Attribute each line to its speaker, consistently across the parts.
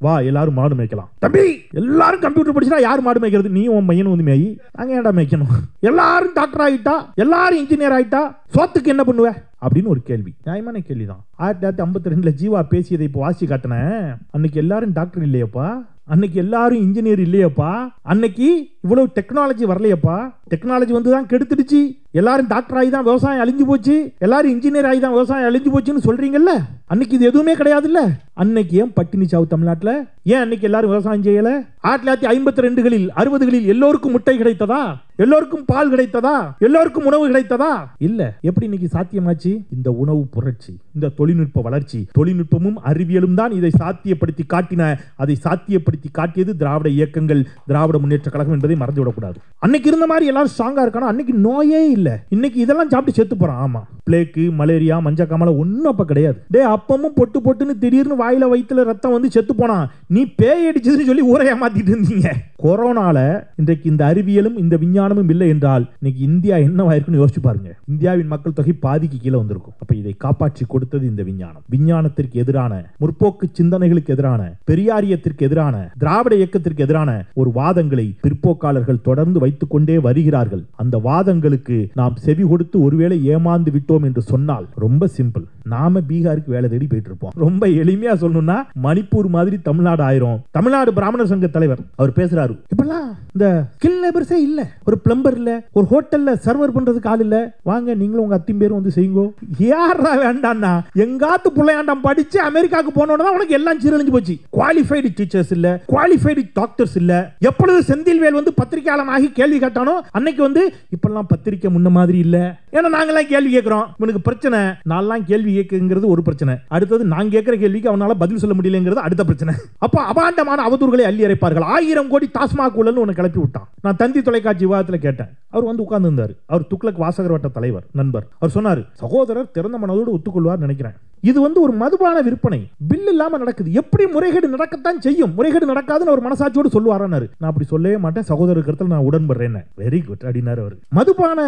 Speaker 1: வா எல்லாரும் மாடு மேய்க்கலாம். தம்பி எல்லாரும் கம்ப்யூட்டர் படிச்சுட்டா யார் மாடு மேய்க்கிறது? நீ உன் பையன் வந்து மேய். நாங்க ஏன்டா மேய்க்கணும்? எல்லாரும் டாக்டர் ஆகிட்டா, எல்லாரும் இன்ஜினியர் ஆகிட்டா, சொத்துக்கு என்ன பண்ணுவ அப்படின்னு ஒரு கேள்வி. நியாயமான கேள்விதான். 1952 ஜீவா பேசியதை இப்போ வாசி காட்டினேன். அன்னைக்கு எல்லாரும் டாக்டர் இல்லையப்பா, அன்னைக்கு எல்லாரும் இன்ஜினியர் இல்லையப்பா, அன்னைக்கு இவ்வளவு டெக்னாலஜி வரலையப்பா. டெக்னாலஜி வந்து தான் கெடுத்துடுச்சு. எல்லாரும் டாக்டர் ஆகி தான் விவசாயம் அழிஞ்சு போச்சு, எல்லாரும் இன்ஜினியர் ஆகி தான் விவசாயம் அழிஞ்சு போச்சுன்னு சொல்றீங்கல்ல. அன்னைக்கு இது எதுவுமே கிடையாதுல்ல. அன்னைக்கு ஏன் பட்டினி சாவு தமிழ்நாட்டில்? ஏன் அன்னைக்கு எல்லாரும் விவசாயம் செய்யல? 1952களில் 60களில் எல்லோருக்கும் முட்டை கிடைத்ததா? எல்லோருக்கும் பால் கிடைத்ததா? எல்லோருக்கும் உணவு கிடைத்ததா? இல்ல. எப்படி இன்னைக்கு சாத்தியமாச்சு? இந்த உணவு புரட்சி, இந்த தொழில்நுட்ப வளர்ச்சி, தொழில்நுட்பமும் அறிவியலும் தான் இதை சாத்தியப்படுத்தி காட்டின. அதை சாத்தியப்படுத்தி காட்டியது திராவிட இயக்கங்கள், திராவிட முன்னேற்ற கழகம் என்பதை மறந்துவிடக்கூடாது. அன்னைக்கு இருந்த மாதிரி எல்லாரும் ஸ்ட்ராங்கா இருக்கானா? அன்னைக்கு நோயே இல்ல. இன்னைக்கு இதெல்லாம் சாப்பிட்டு செத்து போறான். ஆமா, பிளேக்கு, மலேரியா, மஞ்சக்காமலை ஒன்னும் அப்ப கிடையாது. டே அப்பமும் பொட்டு பொட்டுன்னு திடீர்னு வாயில வயிற்றுல ரத்தம் வந்து செத்து போனான். நீ பேய் அடிச்சதுன்னு சொல்லி ஊரை ஏமாத்திட்டு இருந்தீங்க. கொரோனால இன்றைக்கு இந்த அறிவியலும் இந்த விஞ்ஞானமும் இல்லை என்றால் இன்னைக்கு இந்தியா என்னவாயிருக்குன்னு யோசிச்சு பாருங்க. இந்தியாவின் மக்கள் தொகை பாதிக்கு கீழே வந்திருக்கும். அப்ப இதை காப்பாற்றி கொடுத்தது இந்த விஞ்ஞானம். விஞ்ஞானத்திற்கு எதிரான, முற்போக்கு சிந்தனைகளுக்கு எதிரான, பெரியாரியத்திற்கு எதிரான, திராவிட இயக்கத்திற்கு எதிரான ஒரு வாதங்களை பிற்போக்காளர்கள் தொடர்ந்து வைத்துக் கொண்டே வருகிறார்கள். அந்த வாதங்களுக்கு நாம் செவி கொடுத்து ஒருவேளை ஏமாந்து விட்டோம் என்று சொன்னால் ரொம்ப சிம்பிள். நாம பீகாருக்கு வேலை தேடி போயிட்டு இருப்போம். ரொம்ப எளிமையா சொல்லணும்னா மணிப்பூர் மாதிரி தமிழ்நாடு ஆயிரும். தமிழ்நாடு பிராமணர் சங்க தலைவர் அவர் பேசுறாரு, இப்பெல்லாம் இந்த ஸ்கில் லேபர்ஸே இல்ல. ஒரு பிளம்பர் இல்ல, ஒரு ஹோட்டல்ல சர்வர் பண்றதுக்கு ஆள் இல்ல. வாங்க நீங்களும் உங்க அத்தியும் பேரும் வந்து செய்யுங்க. யாரா வேண்டாம்னா எங்காத்து பிள்ளையாண்டம் படிச்சு அமெரிக்காவுக்கு போனோம்னா உனக்கு எல்லாம் சீரழிஞ்சு போச்சு. குவாலிஃபைடு டீச்சர்ஸ் இல்ல, குவாலிஃபைடு டாக்டர்ஸ் இல்ல. எப்பொழுது செந்தில்வேல் வந்து பத்திரிகையாளனாகி கேள்வி கேட்டானோ அன்னைக்கு வந்து இப்பெல்லாம் பத்திரிக்கை முன்ன மாதிரி இல்ல. ஏன்னா நாங்கெல்லாம் கேள்வி கேட்கிறோம். இவனுக்கு பிரச்சனை, நான்லாம் கேள்வி கேட்குங்கிறது ஒரு பிரச்சனை. அடுத்தது நான் கேட்கிற கேள்விக்கு அவனால பதில் சொல்ல முடியலங்கிறது அடுத்த பிரச்சனை. அப்ப அபாண்டமான அவதூறுகளை அள்ளி இறைப்பார்கள். 1000 கோடி டாஸ்மாக் ஊழல்னு ஒன்னு கிளப்பி விட்டான். நான் தந்தி தொலைக்காட்சி விவாதத்தில் கேட்டேன். அவர் வந்து உட்கார்ந்து இருந்தார். அவர் துக்ளக் வாசகர் வட்ட தலைவர் நண்பர். அவர் சொன்னார், சகோதரர் திறந்த மனதோடு ஒத்துக்கொள்வார் நினைக்கிறேன். இது வந்து ஒரு மதுபான விற்பனை பில் இல்லாம நடக்குது. எப்படி முறைகேடு நடக்கத்தான் செய்யும், முறைகேடு நடக்காதுன்னு ஒரு மனசாட்சியோடு சொல்லுவாரான்னாரு. நான் அப்படி சொல்லவே மாட்டேன், சகோதரர் கருத்தில் நான் உடன்படுறேன். வெரி குட் அப்படின்னாரு அவர். மதுபான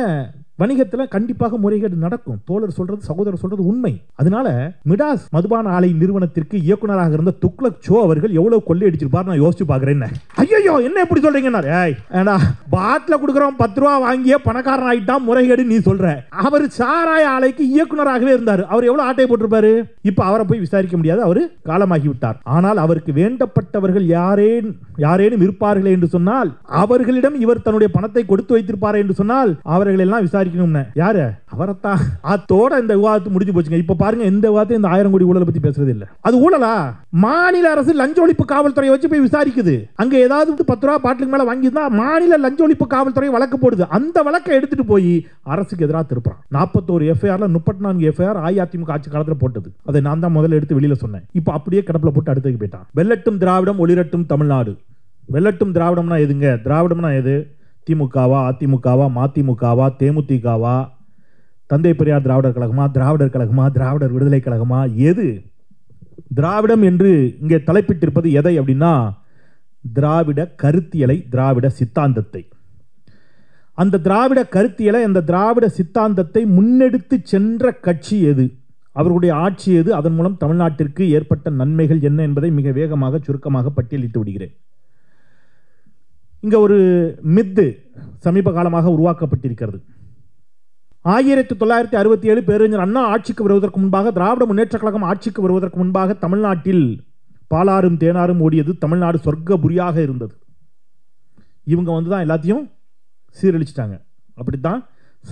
Speaker 1: வணிகத்துல கண்டிப்பாக முறைகேடு நடக்கும். தோழர் சொல்றது, சகோதரர் சொல்றது உண்மை. அதனால மிடாஸ் மதுபான ஆலை நிறுவனத்திற்கு இயக்குனராக இருந்த துக்ளக் சோ அவர்கள் எவ்வளவு கொள்ளையடிச்சிருப்பார் நான் யோசிச்சு பாக்குறேன். ஐயோ என்ன எப்படி சொல்றீங்க? பாட்டில கொடுக்கறோம் 10 ரூபா வாங்கிய பணக்காரன் ஆயிட்டான், முறைகேடு நீ சொல்ற. அவர் சாராய ஆலைக்கு இயக்குனராகவே இருந்தார். அவர் எவ்வளவு ஆட்டை போட்டிருப்பாரு? இப்ப அவரை போய் விசாரிக்க முடியாது, அவர் காலமாகி விட்டார். ஆனால் அவருக்கு வேண்டப்பட்டவர்கள் யாரேனும் இருப்பார்களே என்று சொன்னால், அவர்களிடம் இவர் தன்னுடைய பணத்தை கொடுத்து வைத்திருப்பார் என்று சொன்னால் அவர்கள் எல்லாம் விசாரிக்கணும். யாரு? அவரத்தான். அதோட இந்த விவாதத்து முடிஞ்சு போச்சுங்க. இப்ப பாருங்க, இந்த விவாதத்தை இந்த 1000 கோடி ஊழலை பத்தி பேசுறது இல்ல. அது ஊழலா? மாநில அரசு லஞ்ச ஒழிப்பு காவல்துறையை வச்சு போய் விசாரிக்குது. அங்க ஏதாவது 10 ரூபா பாட்டிலுக்கு மேல வாங்கியிருந்தா மாநில லஞ்ச ஒழிப்பு காவல்துறை வழக்கு போடுது. அந்த வழக்கை எடுத்துட்டு போய் அரசுக்கு எதிராக திருப்புறான். 41 எஃப்ஐஆர்ல 34 எஃப்ஐஆர் அஇஅதிமுக ஆட்சி காலத்துல போட்டது. அதை நான் தான் முதல்ல எடுத்து வெளியில சொன்னேன். இப்ப அப்படியே கடப்புல போட்டு அடுத்துக்கு போயிட்டான். வெல்லட்டும் திராவிடம், ஒளிரட்டும் தமிழ்நாடு. வெல்லட்டும் திராவிடம்னா எதுங்க? திராவிடம்னா எது? திமுகவா, அதிமுகவா, மதிமுகவா, தேமுதிகவா, தந்தை பெரியார் திராவிடர் கழகமா, திராவிடர் கழகமா, திராவிடர் விடுதலை கழகமா? எது திராவிடம் என்று இங்கே தலைப்பிட்டிருப்பது எதை அப்படின்னா, திராவிட கருத்தியலை, திராவிட சித்தாந்தத்தை. அந்த திராவிட கருத்தியலை, அந்த திராவிட சித்தாந்தத்தை முன்னெடுத்து சென்ற கட்சி எது, அவர்களுடைய ஆட்சி எது, அதன் மூலம் தமிழ்நாட்டிற்கு ஏற்பட்ட நன்மைகள் என்ன என்பதை மிக வேகமாக சுருக்கமாக பட்டியலிட்டு விடுகிறேன். இங்க ஒரு மித்து சமீப காலமாக உருவாக்கப்பட்டிருக்கிறது. 1967 பேரறிஞர் அண்ணா ஆட்சிக்கு வருவதற்கு முன்பாக, திராவிட முன்னேற்ற கழகம் ஆட்சிக்கு வருவதற்கு முன்பாக தமிழ்நாட்டில் பாலாறும் தேனாரும் ஓடியது. தமிழ்நாடு சொர்க்கபுரியாக இருந்தது. இவங்க வந்து தான் எல்லாத்தையும் சீரழிச்சிட்டாங்க. அப்படித்தான்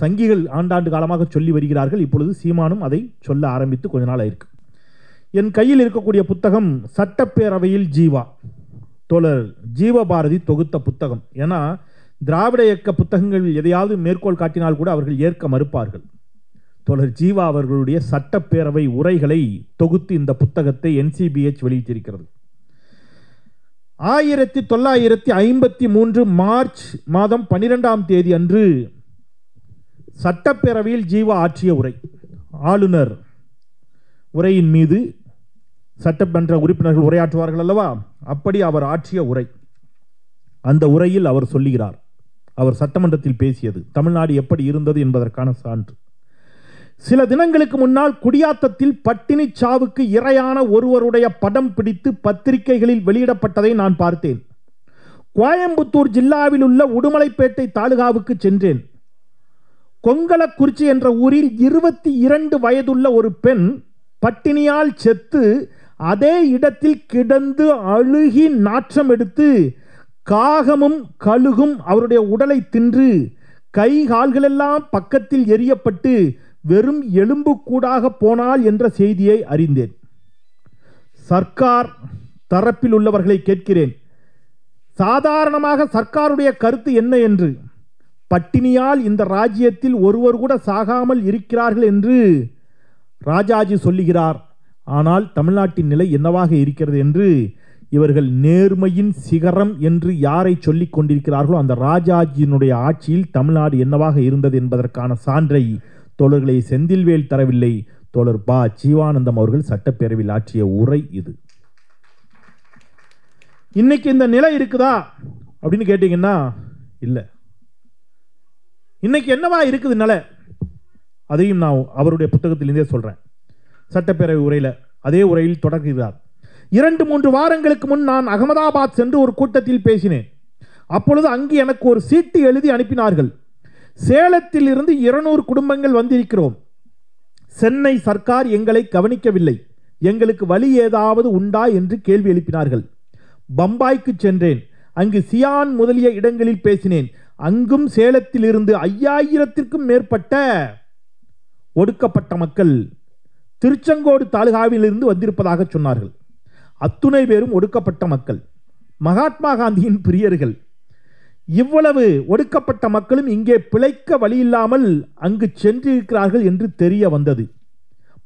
Speaker 1: சங்கிகள் ஆண்டாண்டு காலமாக சொல்லி வருகிறார்கள். இப்பொழுது சீமானும் அதை சொல்ல ஆரம்பித்து கொஞ்ச நாள் ஆயிருக்கு. என் கையில் இருக்கக்கூடிய புத்தகம் சட்டப்பேரவையில் ஜீவா, தோழர் ஜீவபாரதி தொகுத்த புத்தகம். ஏன்னா திராவிட இயக்க புத்தகங்கள் எதையாவது மேற்கோள் காட்டினால் கூட அவர்கள் ஏற்க மறுப்பார்கள். தோழர் ஜீவா அவர்களுடைய சட்டப்பேரவை உரைகளை தொகுத்து இந்த புத்தகத்தை NCBH வெளியிட்டிருக்கிறது. 1953 மார்ச் மாதம் 12ஆம் தேதி அன்று சட்டப்பேரவையில் ஜீவா ஆற்றிய உரை. ஆளுநர் உரையின் மீது சட்டமன்ற உறுப்பினர்கள் உரையாற்றுவார்கள் அல்லவா, அப்படி அவர் ஆற்றிய உரை. அந்த உரையில் அவர் சொல்லுகிறார், அவர் சட்டமன்றத்தில் பேசியது தமிழ்நாடு எப்படி இருந்தது என்பதற்கான சான்று. சில தினங்களுக்கு முன்னால் குடியாத்தத்தில் பட்டினி சாவுக்கு இரையான ஒருவருடைய படம் பிடித்து பத்திரிகைகளில் வெளியிடப்பட்டதை நான் பார்த்தேன். கோயம்புத்தூர் ஜில்லாவில் உள்ள உடுமலைப்பேட்டை தாலுகாவுக்கு சென்றேன். கொங்கலக்குறிச்சி என்ற ஊரில் 22 வயதுள்ள ஒரு பெண் பட்டினியால் செத்து அதே இடத்தில் கிடந்து அழுகி நாற்றம் எடுத்து காகமும் கழுகும் அவருடைய உடலை தின்று கை கால்களெல்லாம் பக்கத்தில் எரியப்பட்டு வெறும் எலும்பு கூடாக போனாள் என்ற செய்தியை அறிந்தேன். சர்க்கார் தரப்பில் உள்ளவர்களை கேட்கிறேன், சாதாரணமாக சர்க்காருடைய கருத்து என்ன என்று. பட்டினியால் இந்த ராஜ்யத்தில் ஒருவர் கூட சாகாமல் இருக்கிறார்கள் என்று ராஜாஜி சொல்லுகிறார். ஆனால் தமிழ்நாட்டின் நிலை என்னவாக இருக்கிறது என்று இவர்கள் நேர்மையின் சிகரம் என்று யாரை சொல்லிக் கொண்டிருக்கிறார்களோ அந்த ராஜாஜியினுடைய ஆட்சியில் தமிழ்நாடு என்னவாக இருந்தது என்பதற்கான சான்றை தோழர்களை செந்தில்வேல் தரவில்லை, தோழர் ப. ஜீவானந்தம் அவர்கள் சட்டப்பேரவையில் ஆற்றிய உரை இது. இன்னைக்கு இந்த நிலை இருக்குதா அப்படின்னு கேட்டீங்கன்னா இல்லை. இன்னைக்கு என்னவா இருக்குது நிலை, அதையும் நான் அவருடைய புத்தகத்திலிருந்தே சொல்றேன். சட்டப்பேரவை உரையில் அதே உரையில் தொடர்கிறார். 2-3 வாரங்களுக்கு முன் நான் அகமதாபாத் சென்று ஒரு கூட்டத்தில் பேசினேன். அப்பொழுது அங்கு எனக்கு ஒரு சீட்டு எழுதி அனுப்பினார்கள். சேலத்தில் இருந்து 200 குடும்பங்கள் வந்திருக்கிறோம். சென்னை சர்க்கார் எங்களை கவனிக்கவில்லை, எங்களுக்கு வழி ஏதாவது உண்டா என்று கேள்வி எழுப்பினார்கள். பம்பாய்க்கு சென்றேன். அங்கு சியான் முதலிய இடங்களில் பேசினேன். அங்கும் சேலத்தில் இருந்து 5000க்கும் மேற்பட்ட ஒடுக்கப்பட்ட மக்கள் திருச்செங்கோடு தாலுகாவில் இருந்து வந்திருப்பதாக சொன்னார்கள். அத்துணை பேரும் ஒடுக்கப்பட்ட மக்கள், மகாத்மா காந்தியின் பிரியர்கள். இவ்வளவு ஒடுக்கப்பட்ட மக்களும் இங்கே பிழைக்க வழியில்லாமல் அங்கு சென்றிருக்கிறார்கள் என்று தெரிய வந்தது.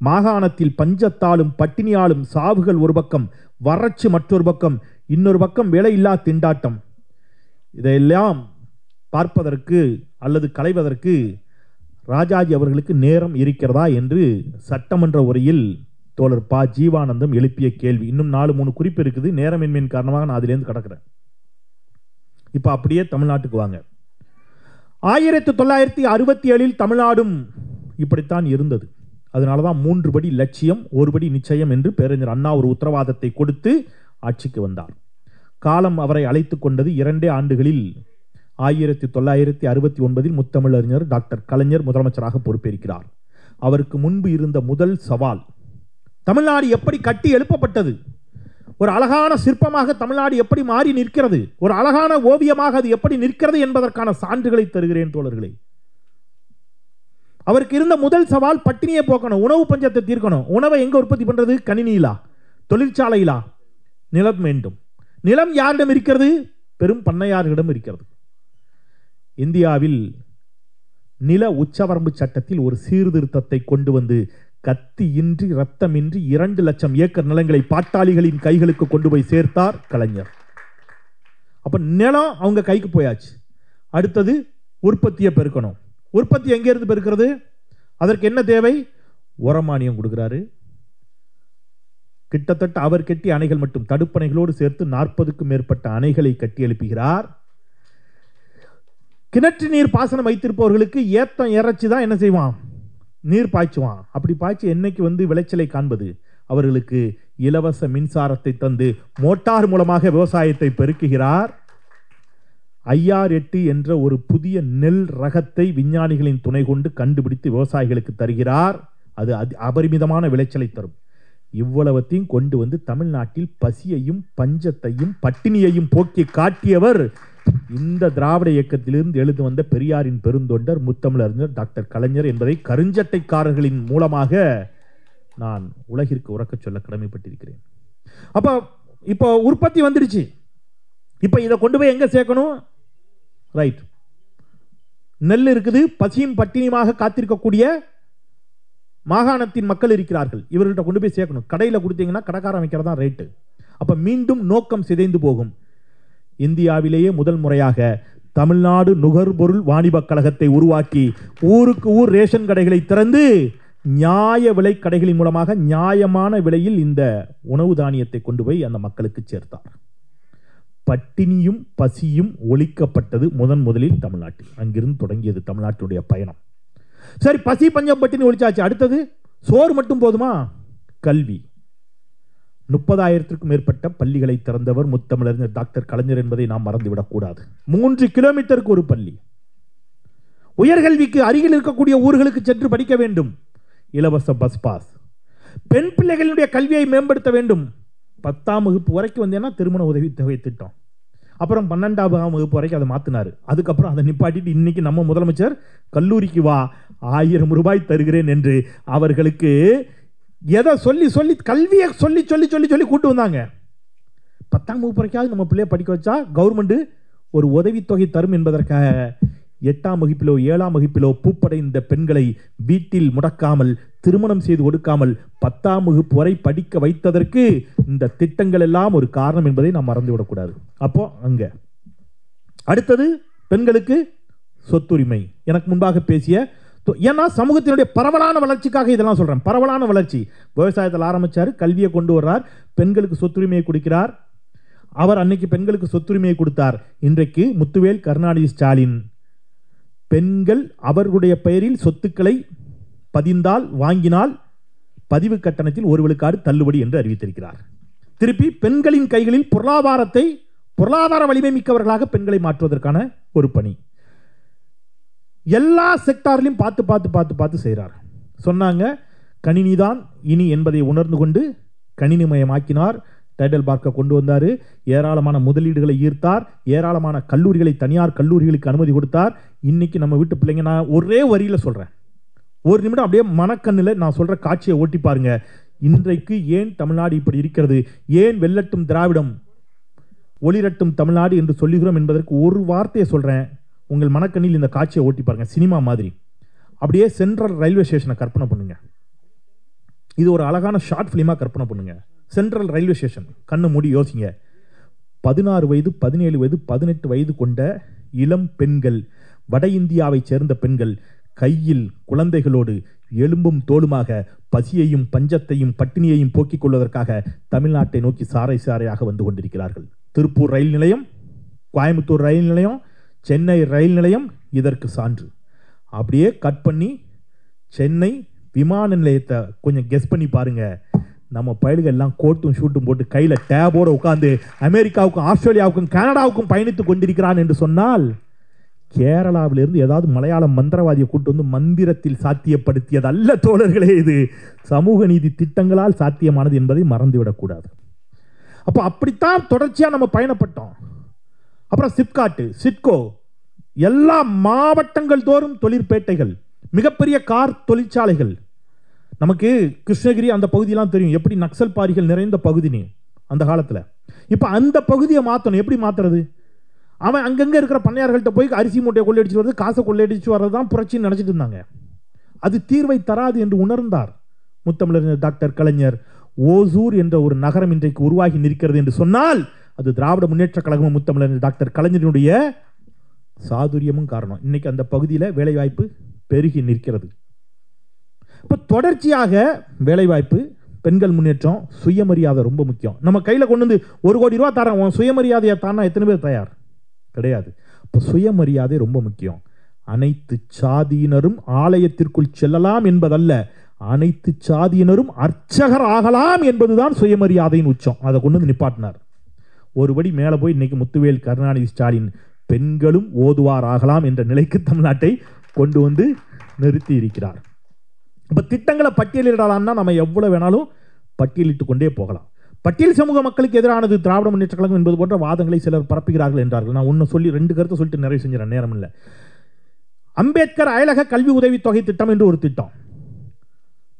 Speaker 1: மாகாணத்தில் பஞ்சத்தாலும் பட்டினியாலும் சாவுகள் ஒரு பக்கம், வறட்சி மற்றொரு பக்கம், இன்னொரு பக்கம் வேலையில்லா திண்டாட்டம். இதையெல்லாம் பார்ப்பதற்கு அல்லது களைவதற்கு ராஜாஜி அவர்களுக்கு நேரம் இருக்கிறதா என்று சட்டமன்ற உரையில் தோழர் ப. ஜீவானந்தம் எழுப்பிய கேள்வி. இன்னும் 4-3 குறிப்பு இருக்குது, நேரமின்மையின் காரணமாக நான் அதிலேருந்து கடக்கிறேன். இப்போ அப்படியே தமிழ்நாட்டுக்கு வாங்க. 1967 தமிழ்நாடும் இப்படித்தான் இருந்தது. அதனால தான் 3 படி லட்சியம் 1 படி நிச்சயம் என்று பேரறிஞர் அண்ணா ஒரு உத்தரவாதத்தை கொடுத்து ஆட்சிக்கு வந்தார். காலம் அவரை அழைத்து கொண்டது 2 ஆண்டுகளில். 1969 முத்தமிழறிஞர் டாக்டர் கலைஞர் முதலமைச்சராக பொறுப்பேற்கிறார். அவருக்கு முன்பு இருந்த முதல் சவால் தமிழ்நாடு எப்படி கட்டி எழுப்பப்பட்டது, ஒரு அழகான சிற்பமாக தமிழ்நாடு எப்படி மாறி நிற்கிறது, ஒரு அழகான ஓவியமாக அது எப்படி நிற்கிறது என்பதற்கான சான்றுகளை தருகிறேன் தோழர்களே. அவருக்கு இருந்த முதல் சவால் பட்டினியை போக்கணும், உணவு பஞ்சத்தை தீர்க்கணும். உணவை எங்க உற்பத்தி பண்றது? கணினியிலா, தொழிற்சாலையிலா? நிலம் வேண்டும். நிலம் யாரிடம் இருக்கிறது? பெரும் பண்ணையார்களிடம் இருக்கிறது. இந்தியாவில் நில உச்சவரம்பு சட்டத்தில் ஒரு சீர்திருத்தத்தை கொண்டு வந்து கத்தியின்றி ரத்தமின்றி 2 லட்சம் ஏக்கர் நிலங்களை பாட்டாளிகளின் கைகளுக்கு கொண்டு போய் சேர்த்தார் கலைஞர். அப்ப நிலம் அவங்க கைக்கு போயாச்சு. அடுத்தது உற்பத்தியை பெருக்கணும். உற்பத்தி எங்கிருந்து பெருக்கிறது? அதற்கு என்ன தேவை? உரமானியம் கொடுக்கிறாரு. கிட்டத்தட்ட அவர் கட்டிய அணைகள் மட்டும் தடுப்பணைகளோடு சேர்த்து 40க்கும் மேற்பட்ட அணைகளை கட்டி எழுப்புகிறார். கிணற்று நீர் பாசனம் வைத்திருப்பவர்களுக்கு ஏத்தம் இறைச்சி தான் என்ன செய்வான்? நீர் பாய்ச்சுவான். அப்படி பாய்ச்சி என்னைக்கு விளைச்சலை காண்பது? அவர்களுக்கு இலவச மின்சாரத்தை தந்து மோட்டார் மூலமாக விவசாயத்தை பெருக்குகிறார். IR8 என்ற ஒரு புதிய நெல் ரகத்தை விஞ்ஞானிகளின் துணை கொண்டு கண்டுபிடித்து விவசாயிகளுக்கு தருகிறார். அது அபரிமிதமான விளைச்சலை தரும். இவ்வளவத்தையும் கொண்டு வந்து தமிழ்நாட்டில் பசியையும் பஞ்சத்தையும் பட்டினியையும் போக்கி காட்டியவர் இந்த திராவிட இயக்கத்திலிருந்து எழுந்து வந்த பெரியாரின் பெருந்தொண்டர் முத்தமிழறிஞர் டாக்டர் கலைஞர் என்பதை கருஞ்சட்டைக்காரர்களின் மூலமாக நான் உலகிற்கு உறக்க சொல்ல கடமைப்பட்டிருக்கிறேன். அப்போ இப்போ உற்பத்தி வந்துடுச்சு. இப்போ இதை கொண்டு போய் எங்க சேர்க்கணும்? ரைட், நெல் இருக்குது. பசியும் பட்டினியுமாக காத்திருக்கக்கூடிய மாகாணத்தின் மக்கள் இருக்கிறார்கள். இவர்கிட்ட கொண்டு போய் சேர்க்கணும். கடையில் கொடுத்தீங்கன்னா கடைக்காரன் வைக்கிறதா ரேட்டு. அப்ப மீண்டும் நோக்கம் சிதைந்து போகும். இந்தியாவிலேயே முதல் முறையாக தமிழ்நாடு நுகர்பொருள் வாணிபக் கழகத்தை உருவாக்கி ஊருக்கு ஊர் ரேஷன் கடைகளை திறந்து நியாய விலை கடைகளின் மூலமாக நியாயமான விலையில் இந்த உணவு தானியத்தை கொண்டு போய் அந்த மக்களுக்கு சேர்த்தார். பட்டினியும் பசியும் ஒழிக்கப்பட்டது முதலில் தமிழ்நாட்டில். அங்கிருந்து தொடங்கியது தமிழ்நாட்டுடைய பயணம். சரி, பசி பஞ்சம் பட்டினி ஒழிச்சாச்சு. அடுத்தது சோறு மட்டும் போதுமா? கல்வி. 30,000க்கும் மேற்பட்ட பள்ளிகளை திறந்தவர் முத்தமிழறிஞர் டாக்டர் கலைஞர் என்பதை நாம் மறந்துவிடக் கூடாது. 3 கிலோமீட்டருக்கு ஒரு பள்ளி. உயர்கல்விக்கு அருகில் இருக்கக்கூடிய ஊர்களுக்கு சென்று படிக்க வேண்டும். இலவச பஸ் பாஸ். பெண் பிள்ளைகளுடைய கல்வியை மேம்படுத்த வேண்டும். 10ஆம் வகுப்பு வரைக்கும் வந்தேன்னா திருமண உதவித்தொகை திட்டம். அப்புறம் 12ஆம் வகுப்பு வரைக்கும் அதை மாத்தினாரு. அதுக்கப்புறம் அதை நிப்பாட்டிட்டு இன்னைக்கு நம்ம முதலமைச்சர் கல்லூரிக்கு வா 1000 ரூபாய் தருகிறேன் என்று அவர்களுக்கு எதை சொல்லி சொல்லி கல்வியை சொல்லி சொல்லி சொல்லி சொல்லி கூட்டு வந்தாங்க. 10ஆம் வகுப்பு வரைக்காவது நம்ம பிள்ளைய படிக்க வச்சா கவர்மெண்ட் ஒரு உதவித்தொகை தரும் என்பதற்காக 8ஆம் வகுப்பிலோ 7ஆம் வகுப்பிலோ பூப்படைந்த பெண்களை வீட்டில் முடக்காமல் திருமணம் செய்து கொடுக்காமல் 10ஆம் வகுப்பு வரை படிக்க வைத்ததற்கு இந்த திட்டங்கள் எல்லாம் ஒரு காரணம் என்பதை நாம் மறந்துவிடக்கூடாது. அப்போ அங்க அடுத்தது பெண்களுக்கு சொத்துரிமை. எனக்கு முன்பாக பேசிய, ஏன்னா சமூகத்தினுடைய பரவலான வளர்ச்சிக்காக இதெல்லாம் சொல்றேன். பரவலான வளர்ச்சி. விவசாயத்தில் ஆரம்பிச்சாரு, கல்வியை கொண்டு வர்றார், பெண்களுக்கு சொத்துரிமையை கொடுக்கிறார். அவர் அன்னைக்கு பெண்களுக்கு சொத்துரிமையை கொடுத்தார். இன்றைக்கு முத்துவேல் கருணாநிதி ஸ்டாலின் பெண்கள் அவர்களுடைய பெயரில் சொத்துக்களை பதிந்தால் வாங்கினால் பதிவு கட்டணத்தில் 1 விழுக்காடு தள்ளுபடி என்று அறிவித்திருக்கிறார். திருப்பி பெண்களின் கைகளில் பொருளாதார வலிமை மிக்கவர்களாக பெண்களை மாற்றுவதற்கான ஒரு பணி. எல்லா செக்டார்லையும் பார்த்து பார்த்து பார்த்து பார்த்து செய்கிறார். சொன்னாங்க கணினிதான் இனி என்பதை உணர்ந்து கொண்டு கணினிமயமாக்கினார். டைடல் பார்க்க கொண்டு வந்தார். ஏராளமான முதலீடுகளை ஈர்த்தார். ஏராளமான கல்லூரிகளை, தனியார் கல்லூரிகளுக்கு அனுமதி கொடுத்தார். இன்னைக்கு நம்ம வீட்டு பிள்ளைங்க, நான் ஒரே வரியில் சொல்றேன், ஒரு நிமிடம் அப்படியே மனக்கண்ணில் நான் சொல்ற காட்சியை ஓட்டி பாருங்க. இன்றைக்கு ஏன் தமிழ்நாடு இப்படி இருக்கிறது, ஏன் வெல்லட்டும் திராவிடம் ஒளிரட்டும் தமிழ்நாடு என்று சொல்லுகிறோம் என்பதற்கு ஒரு வார்த்தையை சொல்றேன். உங்கள் மனக்கண்ணில் இந்த காட்சியை ஓட்டி பாருங்க. சினிமா மாதிரி அப்படியே சென்ட்ரல் ரயில்வே ஸ்டேஷனை கற்பனை பண்ணுங்க. இது ஒரு அழகான ஷார்ட் பிலிமா கற்பனை பண்ணுங்க. சென்ட்ரல் ரயில்வே ஸ்டேஷன், கண்ணு மூடி யோசிங்க. 16 வயது 17 வயது 18 வயது கொண்ட இளம் பெண்கள், வட இந்தியாவை சேர்ந்த பெண்கள் கையில் குழந்தைகளோடு எலும்பும் தோளுமாக பசியையும் பஞ்சத்தையும் பட்டினியையும் போக்கிக் கொள்வதற்காக தமிழ்நாட்டை நோக்கி சாறை சாறையாக வந்து கொண்டிருக்கிறார்கள். திருப்பூர் ரயில் நிலையம், கோயம்புத்தூர் ரயில் நிலையம், சென்னை ரயில் நிலையம் இதற்கு சான்று. அப்படியே கட் பண்ணி சென்னை விமான நிலையத்தை கொஞ்சம் கெஸ் பண்ணி பாருங்க. நம்ம பயல்கள் எல்லாம் கோட்டும் ஷூட்டும் போட்டு கையில் டேபோடு உட்காந்து அமெரிக்காவுக்கும் ஆஸ்திரேலியாவுக்கும் கனடாவுக்கும் பயணித்துக் கொண்டிருக்கிறான் என்று சொன்னால், கேரளாவிலிருந்து ஏதாவது மலையாளம் மந்திரவாதியை கூட்டு வந்து மந்திரத்தில் சாத்தியப்படுத்தியது அல்ல தோழர்களே. இது சமூக நீதி திட்டங்களால் சாத்தியமானது என்பதை மறந்துவிடக்கூடாது. அப்போ அப்படித்தான் தொடர்ச்சியாக நம்ம பயணப்பட்டோம். அப்புறம் சிப்காட்டு, சிட்கோ, எல்லா மாவட்டங்கள் தோறும் தொழிற்பேட்டைகள், மிகப்பெரிய கார் தொழிற்சாலைகள். நமக்கு கிருஷ்ணகிரி அந்த பகுதியெல்லாம் தெரியும், எப்படி நக்சல் பாரிகள் நிறைந்த பகுதினு அந்த காலத்தில். இப்போ அந்த பகுதியை மாற்றணும். எப்படி மாற்றுறது? அவன் அங்கங்கே இருக்கிற பண்ணையார்கள்ட்ட போய் அரிசி மூட்டையை கொள்ளையடிச்சு வர்றது, காசை கொள்ளையடிச்சு வர்றது தான் புரட்சின்னு நினச்சிட்டு இருந்தாங்க. அது தீர்வை தராது என்று உணர்ந்தார் முத்தமிழறிஞர் டாக்டர் கலைஞர். ஓசூர் என்ற ஒரு நகரம் இன்றைக்கு உருவாகி நிற்கிறது என்று சொன்னால் அது திராவிட முன்னேற்ற கழகமும் முத்தமிழறிஞர் டாக்டர் கலைஞரினுடைய சாதுரியமும் காரணம். இன்னைக்கு அந்த பகுதியில் வேலைவாய்ப்பு பெருகி நிற்கிறது. இப்போ தொடர்ச்சியாக வேலைவாய்ப்பு, பெண்கள் முன்னேற்றம், சுயமரியாதை ரொம்ப முக்கியம். நம்ம கையில் கொண்டு வந்து 1 கோடி ரூபா தரேன், உன் சுயமரியாதையை தானா எத்தனை பேர் தயார்? கிடையாது. இப்போ சுயமரியாதை ரொம்ப முக்கியம். அனைத்து சாதியினரும் ஆலயத்திற்குள் செல்லலாம் என்பதல்ல, அனைத்து சாதியினரும் அர்ச்சகர் ஆகலாம் என்பதுதான் சுயமரியாதையின் உச்சம். அதை கொண்டு வந்து நிப்பாட்டினார். ஒருபடி மேலே போய் இன்னைக்கு முத்துவேல் கருணாநிதி ஸ்டாலின் பெண்களும் ஓதுவார் ஆகலாம் என்ற நிலைக்கு தமிழ்நாட்டை கொண்டு வந்து நிறுத்தி இருக்கிறார். இப்போ திட்டங்களை பட்டியலிடலாம்னா நம்ம எவ்வளவு வேணாலும் பட்டியலிட்டு கொண்டே போகலாம். பட்டியல் சமூக மக்களுக்கு எதிரானது திராவிட முன்னேற்ற கழகம் என்பது போன்ற வாதங்களை சிலர் பரப்புகிறார்கள் என்றார்கள். நான் ஒன்று சொல்லி 2 கருத்தை சொல்லிட்டு நிறைவு செஞ்சிட நேரம் இல்லை. அம்பேத்கர் அயலக கல்வி உதவித்தொகை திட்டம் என்று ஒரு திட்டம்.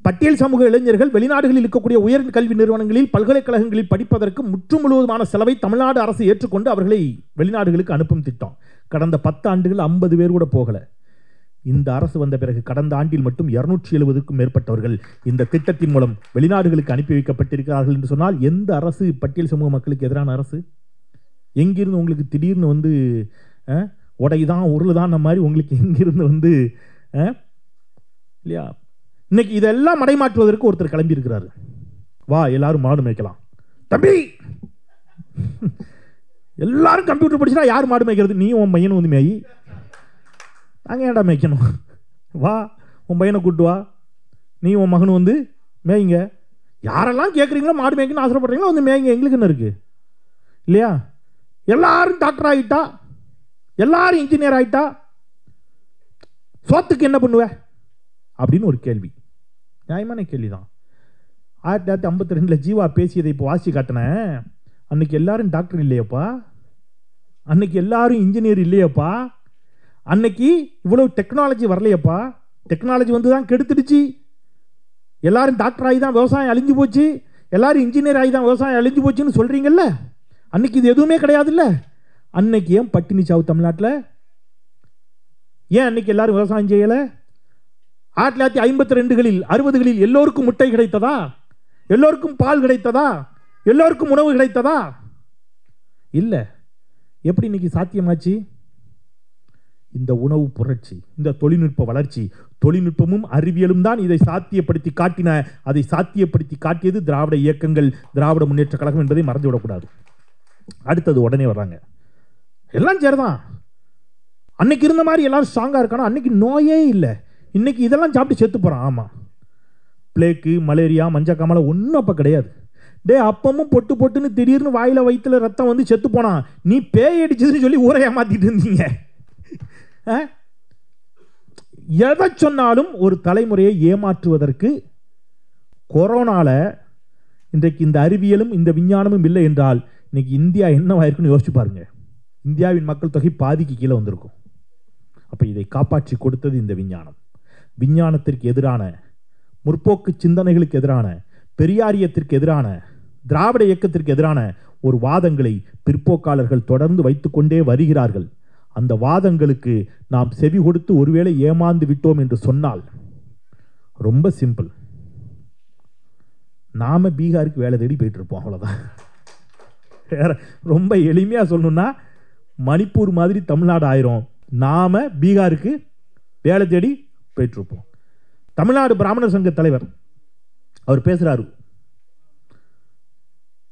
Speaker 1: பட்டியல் சமூக இளைஞர்கள் வெளிநாடுகளில் இருக்கக்கூடிய உயர் கல்வி நிறுவனங்களில் பல்கலைக்கழகங்களில் படிப்பதற்கு முற்று முழுவதுமான செலவை தமிழ்நாடு அரசு ஏற்றுக்கொண்டு அவர்களை வெளிநாடுகளுக்கு அனுப்பும் திட்டம். கடந்த 10 ஆண்டுகள் 50 பேர் கூட போகல. இந்த அரசு வந்த பிறகு கடந்த ஆண்டில் மட்டும் 270க்கும் மேற்பட்டவர்கள் இந்த திட்டத்தின் மூலம் வெளிநாடுகளுக்கு அனுப்பி வைக்கப்பட்டிருக்கிறார்கள் என்று சொன்னால், எந்த அரசு பட்டியல் சமூக மக்களுக்கு எதிரான அரசு? எங்கிருந்து உங்களுக்கு திடீர்னு வந்து உடைதான் உருளுதான் மாதிரி உங்களுக்கு எங்கிருந்து வந்து இல்லையா? இன்னைக்கு இதெல்லாம் மடைமாற்றுவதற்கு ஒருத்தர் கிளம்பி இருக்கிறாரு. வா எல்லாரும் மாடு மேய்க்கலாம். தம்பி, எல்லாரும் கம்ப்யூட்டர் படிச்சுனா யார் மாடு மேய்க்கிறது? நீ உன் பையனும் வந்து மேய், நாங்கள் ஏன்டா மேய்க்கணும்? வா உன் பையனை கூட்டு வா, நீ உன் மகன் வந்து மேய்ங்க. யாரெல்லாம் கேட்குறீங்களோ மாடு மேய்க்கணும்னு ஆசைப்படுறீங்களோ வந்து மேய்ங்க, எங்களுக்கு என்ன இருக்குது இல்லையா? எல்லாரும் டாக்டர் ஆகிட்டா, எல்லாரும் இன்ஜினியர் ஆகிட்டா, சோத்துக்கு என்ன பண்ணுவ அப்படின்னு ஒரு கேள்வி. நியாயமான கேள்வி தான். 1952 ஜீவா பேசியதை இப்போ வாசி காட்டினேன். அன்னைக்கு எல்லாரும் டாக்டர் இல்லையப்பா, அன்னைக்கு எல்லாரும் இன்ஜினியர் இல்லையப்பா, அன்னைக்கு இவ்வளவு டெக்னாலஜி வரலையப்பா. டெக்னாலஜி வந்து தான் கெடுத்துடுச்சு. எல்லாரும் டாக்டர் ஆகி தான் விவசாயம் அழிஞ்சு போச்சு, எல்லாரும் இன்ஜினியர் ஆகி தான் விவசாயம் அழிஞ்சு போச்சுன்னு சொல்றீங்கல்ல. அன்னைக்கு இது எதுவுமே கிடையாதுல்ல. அன்னைக்கு ஏன் பட்டினி சாவு தமிழ்நாட்டில்? ஏன் அன்னைக்கு எல்லாரும் விவசாயம் செய்யலை? 1952களில் 60களில் எல்லோருக்கும் முட்டை கிடைத்ததா? எல்லோருக்கும் பால் கிடைத்ததா? எல்லோருக்கும் உணவு கிடைத்ததா? இல்லை. எப்படி இன்னைக்கு சாத்தியமாச்சு? இந்த உணவு புரட்சி, இந்த தொழில்நுட்ப வளர்ச்சி, தொழில்நுட்பமும் அறிவியலும் தான் இதை சாத்தியப்படுத்தி காட்டின. அதை சாத்தியப்படுத்தி காட்டியது திராவிட இயக்கங்கள், திராவிட முன்னேற்ற கழகம் என்பதை மறந்துவிடக்கூடாது. அடுத்தது உடனே வர்றாங்க, எல்லாம் சரிதான். அன்னைக்கு இருந்த மாதிரி எல்லாரும் ஸ்ட்ராங்கா இருக்கானா? அன்னைக்கு நோயே இல்லை, இன்னைக்கு இதெல்லாம் சாப்பிட்டு செத்து போறான். ஆமா, பிளேக்கு, மலேரியா, மஞ்சக்காமலை ஒன்றும் அப்போ கிடையாது. டே அப்பமும் பொட்டு பொட்டுன்னு திடீர்னு வாயில வயிற்றுல ரத்தம் வந்து செத்து போனான். நீ பேய் அடிச்சதுன்னு சொல்லி ஊரை ஏமாத்திட்டு இருந்தீங்க. எதை சொன்னாலும் ஒரு தலைமுறையை ஏமாற்றுவதற்கு கொரோனால இன்றைக்கு இந்த அறிவியலும் இந்த விஞ்ஞானமும் இல்லை என்றால் இன்னைக்கு இந்தியா என்னவாயிருக்குன்னு யோசிச்சு பாருங்க. இந்தியாவின் மக்கள் தொகை பாதிக்கு கீழே வந்திருக்கும். அப்ப இதை காப்பாற்றி கொடுத்தது இந்த விஞ்ஞானம். விஞ்ஞானத்திற்கு எதிரான, முற்போக்கு சிந்தனைகளுக்கு எதிரான, பெரியாரியத்திற்கு எதிரான, திராவிட இயக்கத்திற்கு எதிரான ஒரு வாதங்களை பிற்போக்காளர்கள் தொடர்ந்து வைத்துக்கொண்டே வருகிறார்கள். அந்த வாதங்களுக்கு நாம் செவி கொடுத்து ஒருவேளை ஏமாந்து விட்டோம் என்று சொன்னால் ரொம்ப சிம்பிள், நாம பீகாருக்கு வேலை தேடி போயிட்டு இருப்போம், அவ்வளவுதான். ரொம்ப எளிமையா சொல்லணும்னா மணிப்பூர் மாதிரி தமிழ்நாடு ஆயிரும், நாம பீகாருக்கு வேலை தேடி போயிட்டு இருப்போம். தமிழ்நாடு பிராமணர் சங்க தலைவர் அவர் பேசுறாரு,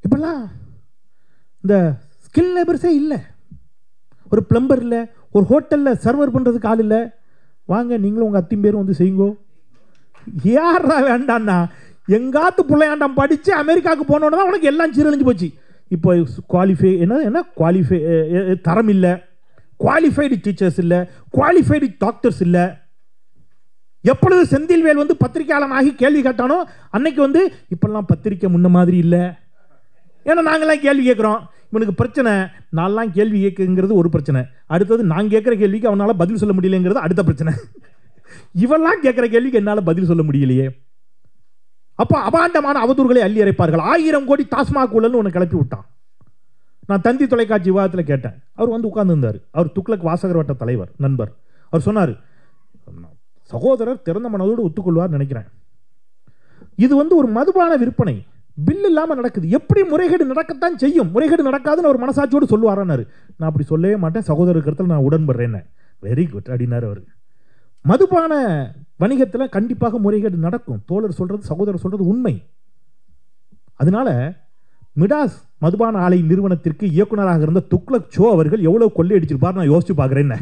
Speaker 1: இப்பெல்லாம் இந்த ஸ்கில் லேபர்ஸே இல்லை, ஒரு பிளம்பர் இல்லை, ஒரு ஹோட்டலில் சர்வர் பண்ணுறதுக்கு ஆள் இல்லை, வாங்க நீங்களும் உங்கள் அத்தின் பேரும் வந்து செய்யுங்கோ. யாரா வேண்டான்னா, எங்காத்து பிள்ளையாண்டாம் படித்து அமெரிக்காவுக்கு போனோன்னு தான் உனக்கு எல்லாம் சீரழிஞ்சு போச்சு. இப்போ குவாலிஃபை என்ன குவாலிஃபை தரம் இல்லை, குவாலிஃபைடு டீச்சர்ஸ் இல்லை, குவாலிஃபைடு டாக்டர்ஸ் இல்லை. எப்பொழுது செந்தில்வேல் வந்து பத்திரிகையாளனாகி கேள்வி கேட்டானோ அன்னைக்கு வந்து இப்பெல்லாம் பத்திரிக்கை முன்ன மாதிரி இல்லை. ஏன்னா நாங்களாம் கேள்வி கேட்குறோம், இவனுக்கு பிரச்சனை. நான்லாம் கேள்வி கேட்குங்கிறது ஒரு பிரச்சனை, அடுத்தது நான் கேட்குற கேள்விக்கு அவனால் பதில் சொல்ல முடியலைங்கிறது அடுத்த பிரச்சனை. இவெல்லாம் கேட்குற கேள்விக்கு என்னால் பதில் சொல்ல முடியலையே. அப்போ அபாண்டமான அவதூறுகளை அள்ளி இறைப்பார்கள். 1000 கோடி டாஸ்மாக் ஊழல்னு ஒன்று கிளப்பி விட்டான். நான் தந்தி தொலைக்காட்சி விவாதத்தில் கேட்டேன். அவர் வந்து உட்கார்ந்துருந்தார். அவர் துக்ளக் வாசகர் வட்ட தலைவர் நண்பர். அவர் சொன்னார், சகோதரர் திறந்த மனதோடு ஒத்துக்கொள்வார் நினைக்கிறேன், இது வந்து ஒரு மதுபான விற்பனை பில் இல்லாமல் நடக்குது, எப்படி முறைகேடு நடக்கத்தான் செய்யும், முறைகேடு நடக்காதுன்னு ஒரு மனசாட்சியோடு சொல்லுவாரான்னாரு. நான் அப்படி சொல்லவே மாட்டேன், சகோதரர் கருத்தில் நான் உடன்படுறேன். வெரி குட் அப்படின்னாரு அவர். மதுபான வணிகத்தில் கண்டிப்பாக முறைகேடு நடக்கும், தோழர் சொல்றது சகோதரர் சொல்றது உண்மை. அதனால மிடாஸ் மதுபான ஆலை நிறுவனத்திற்கு இயக்குநராக இருந்த துக்ளக் சோ அவர்கள் எவ்வளவு கொள்ளையடிச்சிருப்பார் நான் யோசிச்சு பார்க்குறேன்.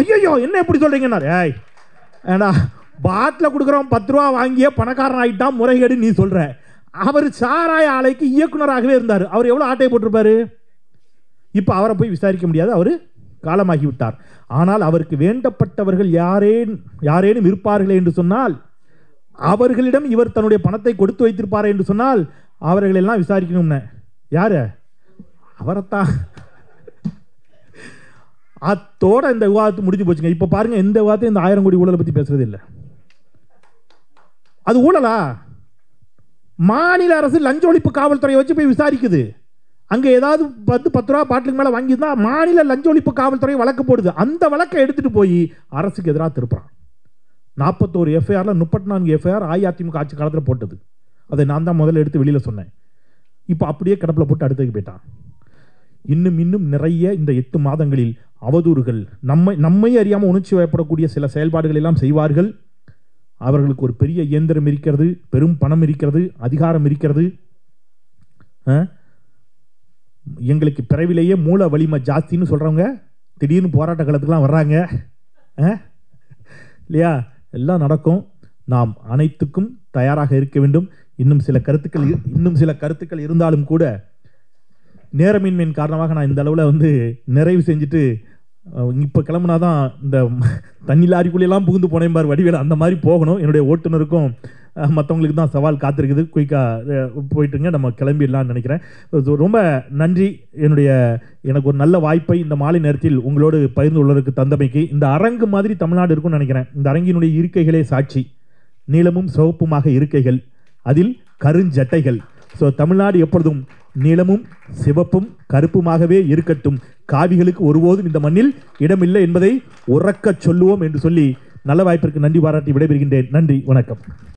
Speaker 1: ஐயோ என்ன எப்படி சொல்றீங்கன்னா, ஏய் ஏடா பாட்டில் கொடுக்குறோம் 10 ரூபா வாங்கிய பணக்காரன் ஆகிட்டான், முறைகேடு நீ சொல்ற. அவர் சாராய ஆலைக்கு இயக்குநராகவே இருந்தார். அவர் எவ்வளவு ஆட்டையை போட்டிருப்பாரு. இப்ப அவரை போய் விசாரிக்க முடியாது, அவரு காலமாகி விட்டார். ஆனால் அவருக்கு வேண்டப்பட்டவர்கள் யாரேனும் இருப்பார்களே என்று சொன்னால், அவர்களிடம் இவர் தன்னுடைய பணத்தை கொடுத்து வைத்திருப்பாரே என்று சொன்னால் அவர்கள் எல்லாம் விசாரிக்கணும்னு. யாரு? அவரைத்தான். அத்தோட இந்த விவாதத்தை முடிஞ்சு போச்சுங்க. இப்ப பாருங்க, இந்த விவாதத்தை இந்த 1000 கோடி ஊழலை பத்தி பேசுறது இல்லை. அது ஊழலா? மாநில அரசு லஞ்ச ஒழிப்பு காவல்துறையை வச்சு போய் விசாரிக்குது. அங்கே ஏதாவது 10 ரூபா பாட்டிலுக்கு மேலே வாங்கியிருந்தா மாநில லஞ்ச ஒழிப்பு காவல்துறை வழக்கு போடுது. அந்த வழக்கை எடுத்துட்டு போய் அரசுக்கு எதிராக திருப்புறான். 41 எஃப்ஐஆர்ல 34 எஃப்ஐஆர் அஇஅதிமுக ஆட்சி காலத்தில் போட்டது. அதை நான் தான் முதல்ல எடுத்து வெளியில் சொன்னேன். இப்போ அப்படியே கிடப்பில் போட்டு அடுத்துக்கு போயிட்டான். இன்னும் நிறைய இந்த 8 மாதங்களில் அவதூறுகள், நம்மை அறியாமல் உணர்ச்சி வயப்படக்கூடிய சில செயல்பாடுகள் எல்லாம் செய்வார்கள். அவர்களுக்கு ஒரு பெரிய இயந்திரம் இருக்கிறது, பெரும் பணம் இருக்கிறது, அதிகாரம் இருக்கிறது. எங்களுக்கு பிறவிலேயே மூல வலிமை ஜாஸ்தின்னு சொல்றவங்க திடீர்னு போராட்ட காலத்துக்குலாம் வர்றாங்க இல்லையா? எல்லாம் நடக்கும். நாம் அனைத்துக்கும் தயாராக இருக்க வேண்டும். இன்னும் சில கருத்துக்கள் இருந்தாலும் கூட நேரமின்மையின் காரணமாக நான் இந்த அளவில் நிறைவு செஞ்சுட்டு இப்போ கிளம்புனாதான் இந்த தண்ணி லாரிக்குள்ளெல்லாம் புகுந்து போனேன் பார் வடிவேல, அந்த மாதிரி போகணும். என்னுடைய ஓட்டுநருக்கும் மற்றவங்களுக்கு தான் சவால் காத்திருக்குது. குயிக்காக போயிட்டுங்க, நம்ம கிளம்பிடலான்னு நினைக்கிறேன். ரொம்ப நன்றி. எனக்கு ஒரு நல்ல வாய்ப்பை இந்த மாலை நேரத்தில் உங்களோடு பகிர்ந்து கொள்வதற்கு தந்தமைக்கு. இந்த அரங்கு மாதிரி தமிழ்நாடு இருக்கும்னு நினைக்கிறேன். இந்த அரங்கினுடைய இருக்கைகளே சாட்சி. நீளமும் சிவப்புமாக இருக்கைகள், அதில் கருஞ்சட்டைகள். ஸோ தமிழ்நாடு எப்பொழுதும் நீளமும் சிவப்பும் கருப்புமாகவே இருக்கட்டும். காவிகளுக்கு ஒருபோதும் இந்த மண்ணில் இடமில்லை என்பதை உறக்கச் சொல்லுவோம் என்று சொல்லி நல்ல வாய்ப்பிற்கு நன்றி பாராட்டி விடைபெறுகின்றேன். நன்றி, வணக்கம்.